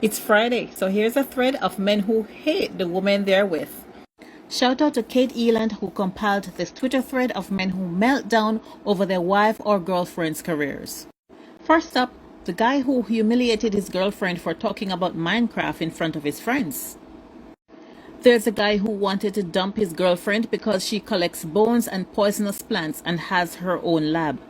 It's Friday, so here's a thread of men who hate the woman they're with. Shout out to Kate Eland, who compiled this Twitter thread of men who melt down over their wife or girlfriend's careers. First up, the guy who humiliated his girlfriend for talking about Minecraft in front of his friends. There's a guy who wanted to dump his girlfriend because she collects bones and poisonous plants and has her own lab.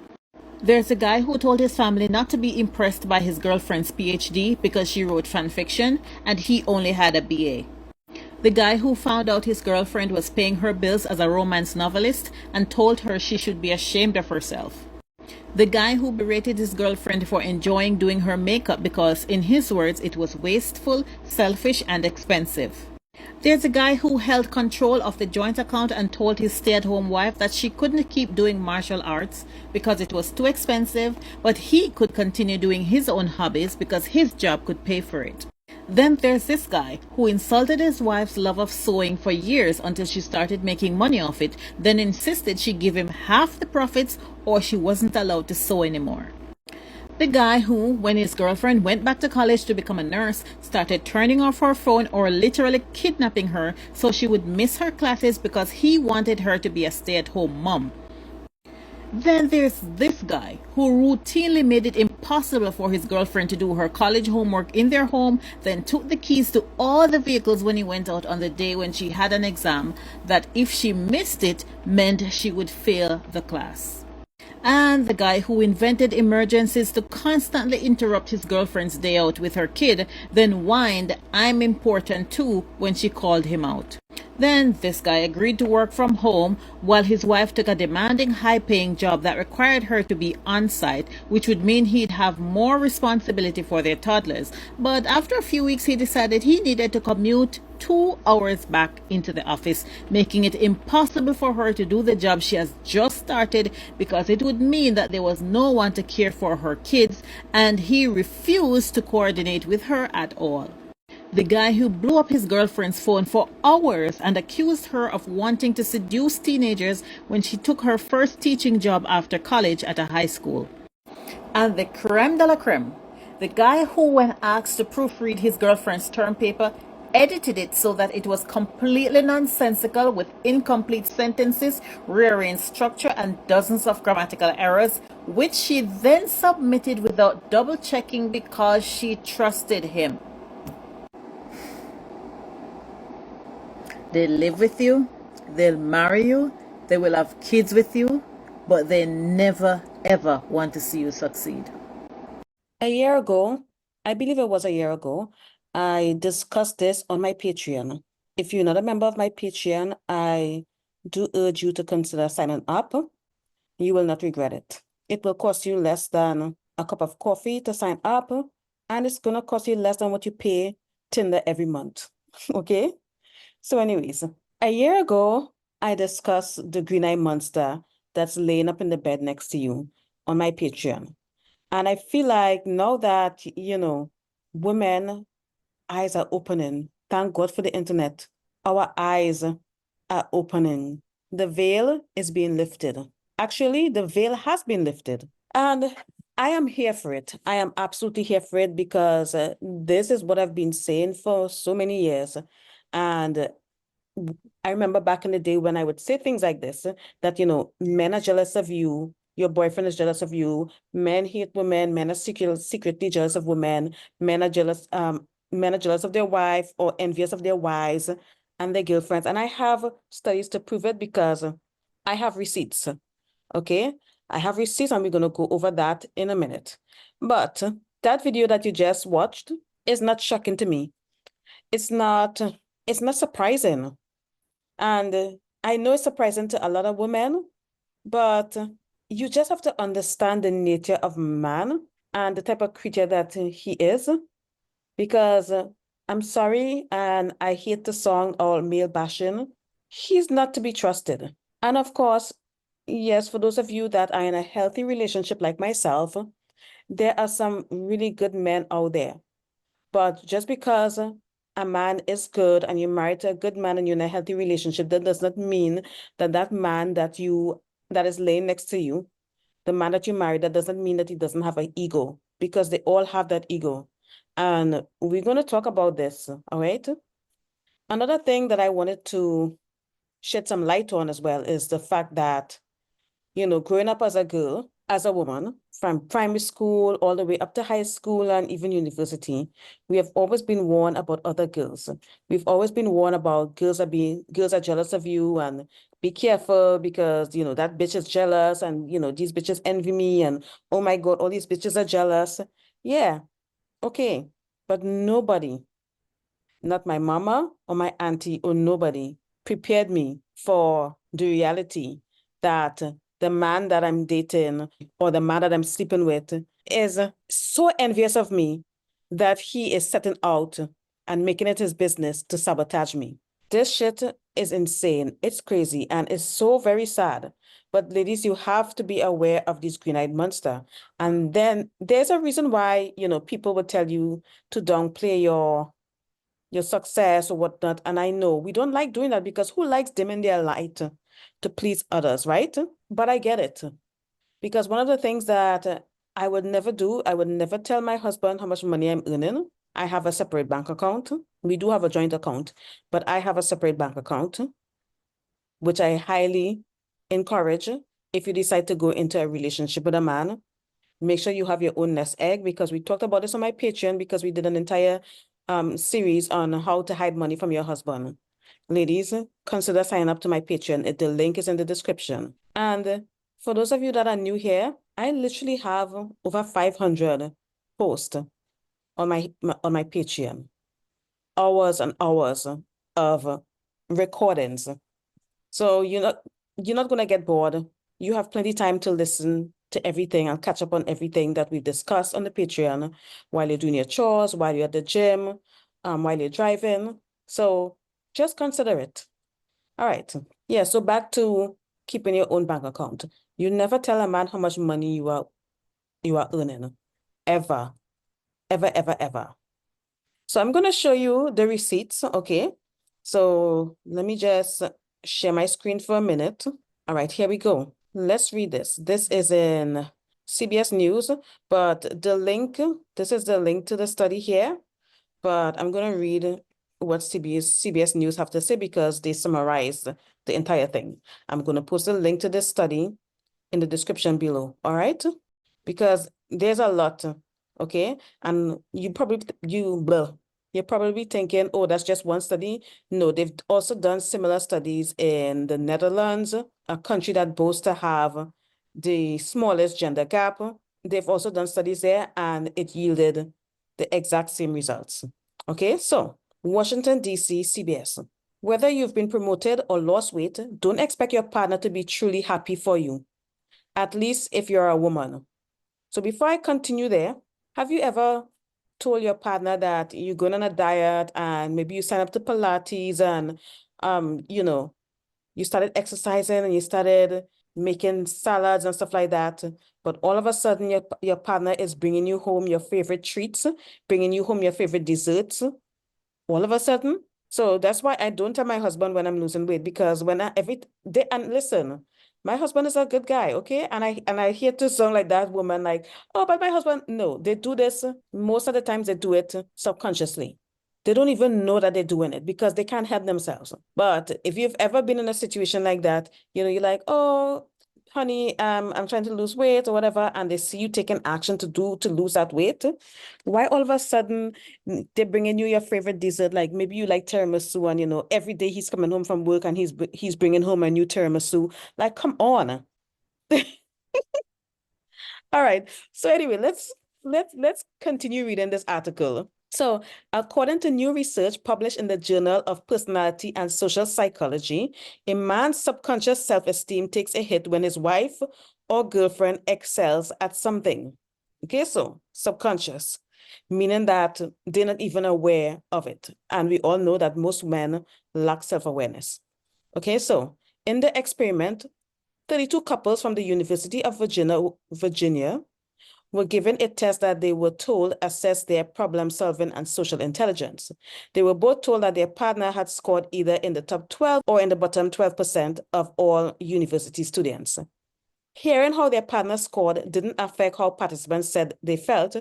There's a guy who told his family not to be impressed by his girlfriend's PhD because she wrote fanfiction and he only had a BA. The guy who found out his girlfriend was paying her bills as a romance novelist and told her she should be ashamed of herself. The guy who berated his girlfriend for enjoying doing her makeup because, in his words, it was wasteful, selfish, and expensive. There's a guy who held control of the joint account and told his stay-at-home wife that she couldn't keep doing martial arts because it was too expensive, but he could continue doing his own hobbies because his job could pay for it. Then there's this guy who insulted his wife's love of sewing for years until she started making money off it, then insisted she give him half the profits or she wasn't allowed to sew anymore. The guy who, when his girlfriend went back to college to become a nurse, started turning off her phone or literally kidnapping her so she would miss her classes because he wanted her to be a stay-at-home mom. Then there's this guy who routinely made it impossible for his girlfriend to do her college homework in their home, then took the keys to all the vehicles when he went out on the day when she had an exam that if she missed it meant she would fail the class. And the guy who invented emergencies to constantly interrupt his girlfriend's day out with her kid, then whined, "I'm important too," when she called him out. Then this guy agreed to work from home while his wife took a demanding, high-paying job that required her to be on-site, which would mean he'd have more responsibility for their toddlers. But after a few weeks, he decided he needed to commute 2 hours back into the office, making it impossible for her to do the job she has just started because it would mean that there was no one to care for her kids, and he refused to coordinate with her at all. The guy who blew up his girlfriend's phone for hours and accused her of wanting to seduce teenagers when she took her first teaching job after college at a high school. And the creme de la creme, the guy who, when asked to proofread his girlfriend's term paper, edited it so that it was completely nonsensical with incomplete sentences, rearranged structure, and dozens of grammatical errors, which she then submitted without double checking because she trusted him. They live with you, they'll marry you, they will have kids with you, but they never ever want to see you succeed. A year ago, I believe it was a year ago, I discussed this on my Patreon. If you're not a member of my Patreon, I do urge you to consider signing up. You will not regret it. It will cost you less than a cup of coffee to sign up, and it's going to cost you less than what you pay Tinder every month. Okay? So anyways, a year ago, I discussed the green-eye monster that's laying up in the bed next to you on my Patreon. And I feel like now that, women eyes are opening. Thank God for the internet. Our eyes are opening. The veil is being lifted. Actually, the veil has been lifted. And I am here for it. I am absolutely here for it because this is what I've been saying for so many years. And I remember back in the day when I would say things like this, that, men are jealous of you. Your boyfriend is jealous of you. Men hate women. Men are secretly jealous of women. Men are jealous of their wife or envious of their wives and their girlfriends. And I have studies to prove it because I have receipts. Okay? I have receipts and we're going to go over that in a minute. But that video that you just watched is not shocking to me. It's not surprising. And I know it's surprising to a lot of women, but you just have to understand the nature of man and the type of creature that he is. Because I'm sorry, and I hate the song all male bashing. He's not to be trusted. And of course, yes, for those of you that are in a healthy relationship like myself, there are some really good men out there. But just because a man is good and you're married to a good man and you're in a healthy relationship, that does not mean that that man that is laying next to you, the man that you married, that doesn't mean that he doesn't have an ego, because they all have that ego. And we're going to talk about this, all right? Another thing that I wanted to shed some light on as well is the fact that, growing up as a girl, as a woman, from primary school all the way up to high school and even university, we have always been warned about other girls. We've always been warned about girls are jealous of you, and be careful because, that bitch is jealous, and, these bitches envy me, and oh my God, all these bitches are jealous. Yeah, okay. But nobody, not my mama or my auntie or nobody, prepared me for the reality that the man that I'm dating or the man that I'm sleeping with is so envious of me that he is setting out and making it his business to sabotage me. This shit is insane. It's crazy and it's so very sad. But ladies, you have to be aware of this green-eyed monster. And then there's a reason why, people would tell you to downplay your success or whatnot. And I know we don't like doing that because who likes dimming their light to please others, right? But I get it. Because one of the things that I would never do, I would never tell my husband how much money I'm earning. I have a separate bank account. We do have a joint account, but I have a separate bank account, which I highly encourage. If you decide to go into a relationship with a man, make sure you have your own nest egg, because we talked about this on my Patreon, because we did an entire series on how to hide money from your husband. Ladies, consider signing up to my Patreon. The link is in the description. And for those of you that are new here, I literally have over 500 posts on my Patreon. Hours and hours of recordings. So you're not gonna get bored. You have plenty time to listen to everything and catch up on everything that we've discussed on the Patreon while you're doing your chores, while you're at the gym, while you're driving. So just consider it. All right. Yeah, so back to keeping your own bank account. You never tell a man how much money you are earning. Ever. Ever, ever, ever. So I'm gonna show you the receipts, okay? So let me just share my screen for a minute. All right, here we go. Let's read this. This is in CBS News, but this is the link to the study here, but I'm going to read what CBS News have to say because they summarized the entire thing. I'm going to post a link to this study in the description below, all right? Because there's a lot, okay? And you're probably thinking, oh, that's just one study. No, they've also done similar studies in the Netherlands, a country that boasts to have the smallest gender gap. They've also done studies there and it yielded the exact same results. Okay, so Washington, D.C., CBS. Whether you've been promoted or lost weight, don't expect your partner to be truly happy for you, at least if you're a woman. So before I continue there, have you ever told your partner that you're going on a diet and maybe you sign up to Pilates and, you started exercising and you started making salads and stuff like that, but all of a sudden your partner is bringing you home your favorite treats, bringing you home your favorite desserts, all of a sudden? So that's why I don't tell my husband when I'm losing weight, because when and listen, my husband is a good guy, okay? And I hear to sound like that woman, like, oh, but my husband, no, they do this. Most of the times they do it subconsciously. They don't even know that they're doing it because they can't help themselves. But if you've ever been in a situation like that, you're like, oh, honey, I'm trying to lose weight or whatever, and they see you taking action to lose that weight, why all of a sudden they're bringing you your favorite dessert? Like maybe you like tiramisu, and every day he's coming home from work and he's bringing home a new tiramisu. Like, come on. All right. So anyway, let's continue reading this article. So, according to new research published in the Journal of Personality and Social Psychology, a man's subconscious self-esteem takes a hit when his wife or girlfriend excels at something. Okay, so subconscious, meaning that they're not even aware of it. And we all know that most men lack self-awareness. Okay, so in the experiment, 32 couples from the University of Virginia were given a test that they were told assessed their problem-solving and social intelligence. They were both told that their partner had scored either in the top 12 or in the bottom 12% of all university students. Hearing how their partner scored didn't affect how participants said they felt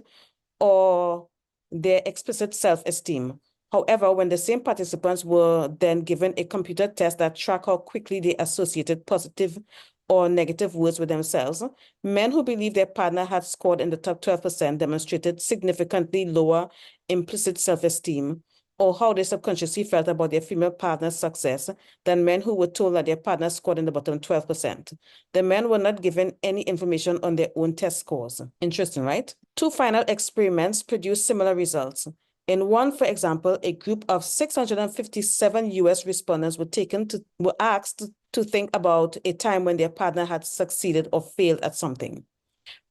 or their explicit self-esteem. However, when the same participants were then given a computer test that tracked how quickly they associated positive or negative words with themselves, men who believed their partner had scored in the top 12% demonstrated significantly lower implicit self-esteem or how they subconsciously felt about their female partner's success than men who were told that their partner scored in the bottom 12%. The men were not given any information on their own test scores. Interesting, right? Two final experiments produced similar results. In one, for example, a group of 657 US respondents were asked to think about a time when their partner had succeeded or failed at something.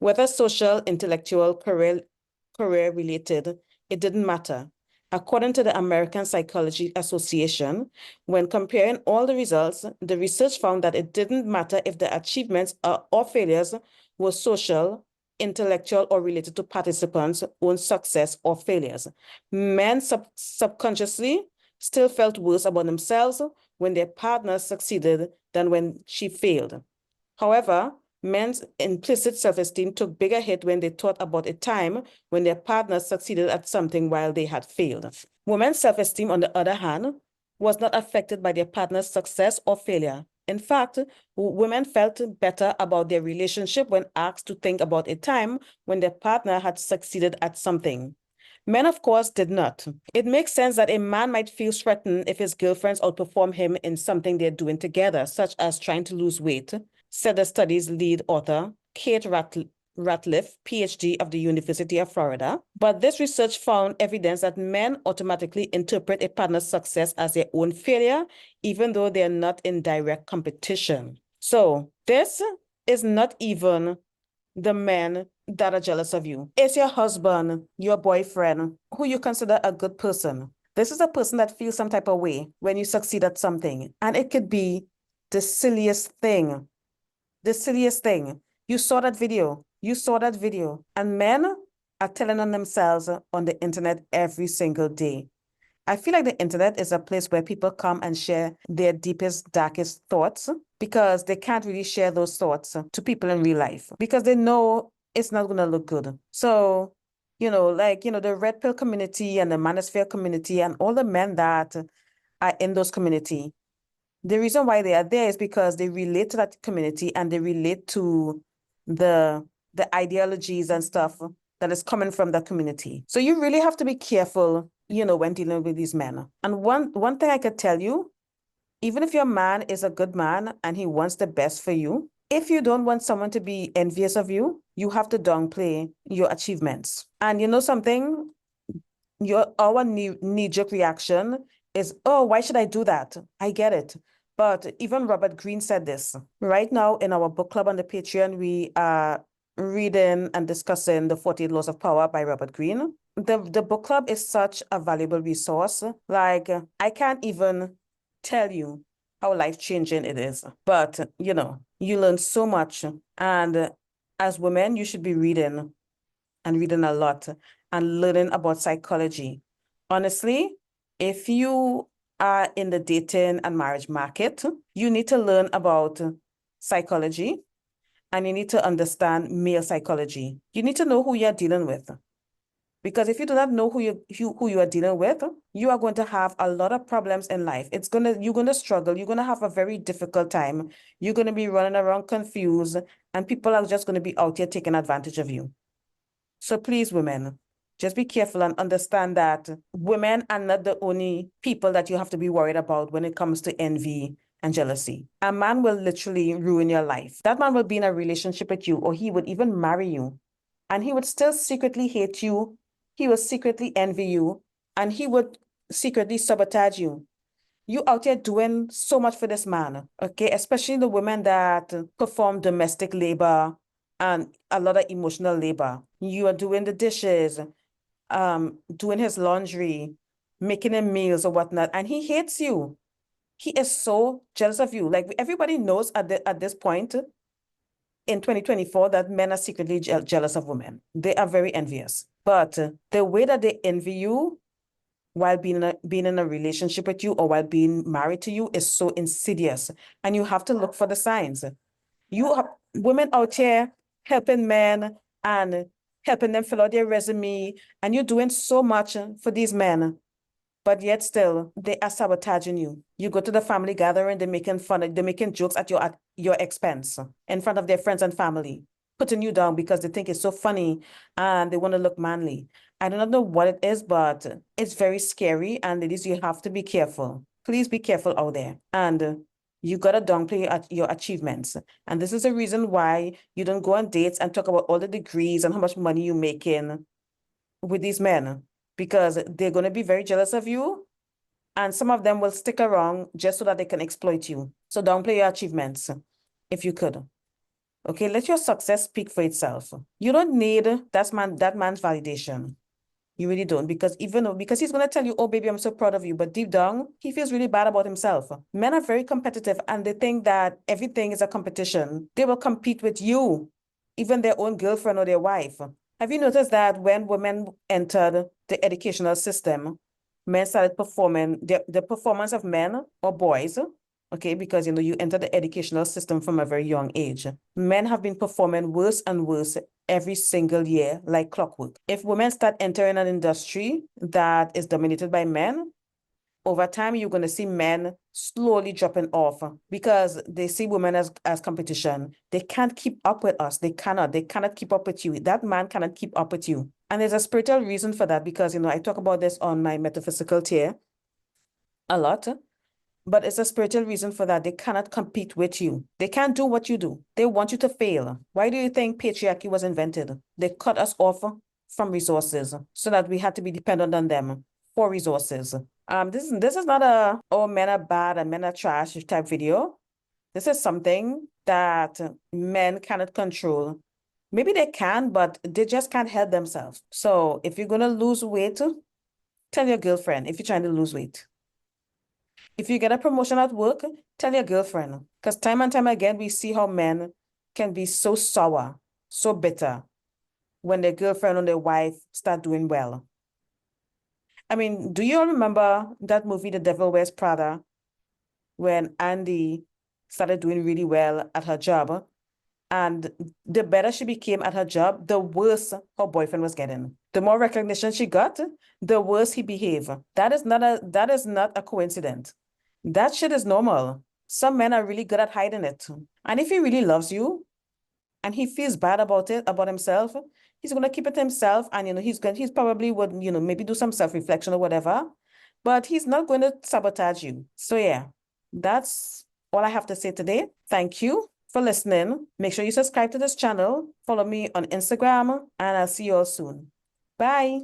Whether social, intellectual, career-related, it didn't matter. According to the American Psychology Association, when comparing all the results, the research found that it didn't matter if the achievements or failures were social, intellectual, or related to participants' own success or failures. Men subconsciously still felt worse about themselves when their partner succeeded than when she failed. However, men's implicit self-esteem took bigger hit when they thought about a time when their partner succeeded at something while they had failed. Women's self-esteem, on the other hand, was not affected by their partner's success or failure. In fact, women felt better about their relationship when asked to think about a time when their partner had succeeded at something. Men, of course, did not. It makes sense that a man might feel threatened if his girlfriends outperform him in something they're doing together, such as trying to lose weight, said the study's lead author, Kate Ratliff, PhD of the University of Florida. But this research found evidence that men automatically interpret a partner's success as their own failure, even though they're not in direct competition. So this is not even the men that are jealous of you. It's your husband, your boyfriend, who you consider a good person. This is a person that feels some type of way when you succeed at something. And it could be the silliest thing. The silliest thing. You saw that video. You saw that video. And men are telling on themselves on the internet every single day. I feel like the internet is a place where people come and share their deepest, darkest thoughts because they can't really share those thoughts to people in real life because they know it's not going to look good. So, the red pill community and the manosphere community and all the men that are in those community, the reason why they are there is because they relate to that community and they relate to the ideologies and stuff that is coming from that community. So you really have to be careful, when dealing with these men. And one thing I could tell you, even if your man is a good man and he wants the best for you, if you don't want someone to be envious of you, you have to downplay your achievements. And you know something? Our knee-jerk reaction is, oh, why should I do that? I get it. But even Robert Greene said this. Right now in our book club on the Patreon, we are reading and discussing The 48 Laws of Power by Robert Greene. The book club is such a valuable resource. Like, I can't even tell you how life-changing it is. But, you learn so much. And as women, you should be reading and reading a lot and learning about psychology. Honestly, if you are in the dating and marriage market, you need to learn about psychology and you need to understand male psychology. You need to know who you're dealing with. Because if you do not know who you are dealing with, you are going to have a lot of problems in life. You're going to struggle. You're going to have a very difficult time. You're going to be running around confused, and people are just going to be out here taking advantage of you. So please, women, just be careful and understand that women are not the only people that you have to be worried about when it comes to envy and jealousy. A man will literally ruin your life. That man will be in a relationship with you, or he would even marry you, and he would still secretly hate you. He will secretly envy you, and he would secretly sabotage you. You out here doing so much for this man, okay? Especially the women that perform domestic labor and a lot of emotional labor. You are doing the dishes, doing his laundry, making him meals or whatnot, and he hates you. He is so jealous of you. Like, everybody knows at this point in 2024 that men are secretly jealous of women. They are very envious. But the way that they envy you while being in a relationship with you or while being married to you is so insidious. And you have to look for the signs. You have women out here helping men and helping them fill out their resume, and you're doing so much for these men, but yet still they are sabotaging you. You go to the family gathering, they're making fun, they're making jokes at your expense in front of their friends and family, putting you down because they think it's so funny and they want to look manly. I do not know what it is, but it's very scary, and ladies, you have to be careful. Please be careful out there. And you gotta downplay your achievements. And this is the reason why you don't go on dates and talk about all the degrees and how much money you're making with these men, because they're going to be very jealous of you, and some of them will stick around just so that they can exploit you. So downplay your achievements if you could. Okay, let your success speak for itself. You don't need that man's validation. You really don't, because he's going to tell you, oh, baby, I'm so proud of you. But deep down, he feels really bad about himself. Men are very competitive, and they think that everything is a competition. They will compete with you, even their own girlfriend or their wife. Have you noticed that when women entered the educational system, men started performing, the performance of men or boys, okay, because, you enter the educational system from a very young age. Men have been performing worse and worse every single year, like clockwork. If women start entering an industry that is dominated by men, over time, you're going to see men slowly dropping off because they see women as competition. They can't keep up with us. They cannot keep up with you. That man cannot keep up with you. And there's a spiritual reason for that, because, I talk about this on my metaphysical tier a lot. But it's a spiritual reason for that. They cannot compete with you. They can't do what you do. They want you to fail. Why do you think patriarchy was invented? They cut us off from resources so that we had to be dependent on them for resources. This is not a, oh, men are bad and men are trash type video. This is something that men cannot control. Maybe they can, but they just can't help themselves. So if you're going to lose weight, tell your girlfriend if you're trying to lose weight. If you get a promotion at work, tell your girlfriend. Because time and time again, we see how men can be so sour, so bitter when their girlfriend or their wife start doing well. I mean, do you all remember that movie, The Devil Wears Prada, when Andy started doing really well at her job? And the better she became at her job, the worse her boyfriend was getting. The more recognition she got, the worse he behaved. That is not a coincidence. That shit is normal. Some men are really good at hiding it. And if he really loves you and he feels bad about it, about himself, he's going to keep it to himself. And, he's probably would, maybe do some self-reflection or whatever, but he's not going to sabotage you. So yeah, that's all I have to say today. Thank you for listening. Make sure you subscribe to this channel. Follow me on Instagram, and I'll see you all soon. Bye.